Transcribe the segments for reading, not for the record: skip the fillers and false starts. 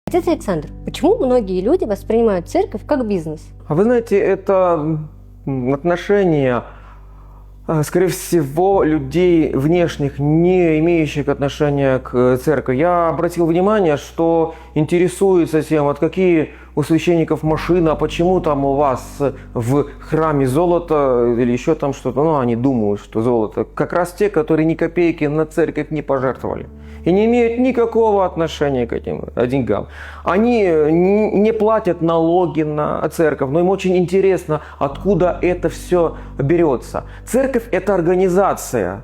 Отец Александр, почему многие люди воспринимают церковь как бизнес? А вы знаете, это отношение, скорее всего, людей внешних, не имеющих отношения к церкви. Я обратил внимание, что интересуется тем, вот какие у священников машины, а почему там у вас в храме золото или еще там что-то. Ну, они думают, что золото. Как раз те, которые ни копейки на церковь не пожертвовали. И не имеют никакого отношения к этим деньгам. Они не платят налоги на церковь, но им очень интересно, откуда это все берется. Церковь – это организация.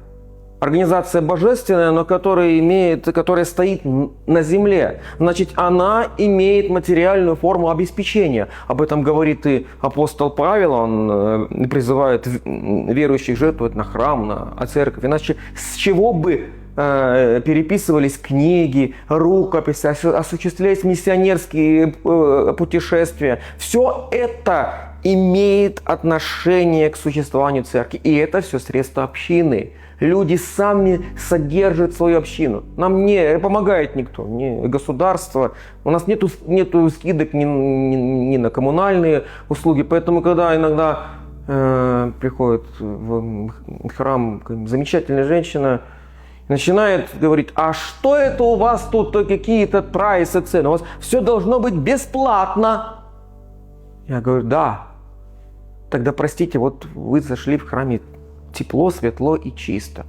Организация божественная, но которая стоит на земле. Значит, она имеет материальную форму обеспечения. Об этом говорит и апостол Павел. Он призывает верующих жертвовать на храм, на церковь. Иначе с чего бы переписывались книги, рукописи, осуществлялись миссионерские путешествия. Все это имеет отношение к существованию церкви. И это все средства общины. Люди сами содержат свою общину. Нам не помогает никто, ни государство. У нас нету скидок ни на коммунальные услуги. Поэтому, когда иногда приходит в храм замечательная женщина, начинает говорить: а что это у вас тут какие-то прайсы, цены? У вас все должно быть бесплатно. Я говорю: да. Тогда простите, вот вы зашли в храме тепло, светло и чисто.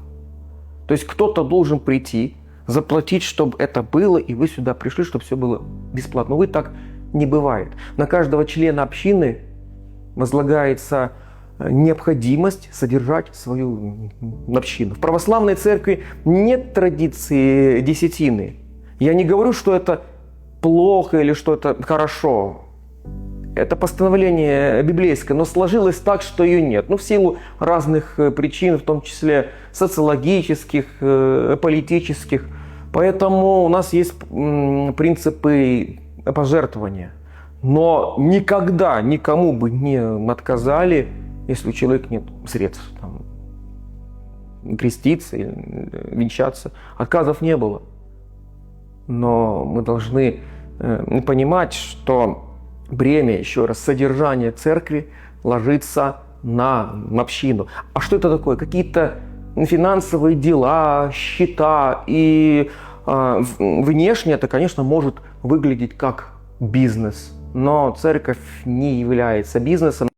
То есть кто-то должен прийти, заплатить, чтобы это было, и вы сюда пришли, чтобы все было бесплатно. Увы, так не бывает. На каждого члена общины возлагается необходимость содержать свою общину. В православной церкви нет традиции десятины. Я не говорю, что это плохо или что это хорошо. Это постановление библейское, но сложилось так, что ее нет. Ну, в силу разных причин, в том числе социологических, политических. Поэтому у нас есть принципы пожертвования. Но никогда никому бы не отказали, если у человека нет средств там, креститься или венчаться. Отказов не было. Но мы должны понимать, что бремя, еще раз, содержание церкви ложится на общину. А что это такое? Какие-то финансовые дела, счета. И внешне это, конечно, может выглядеть как бизнес. Но церковь не является бизнесом.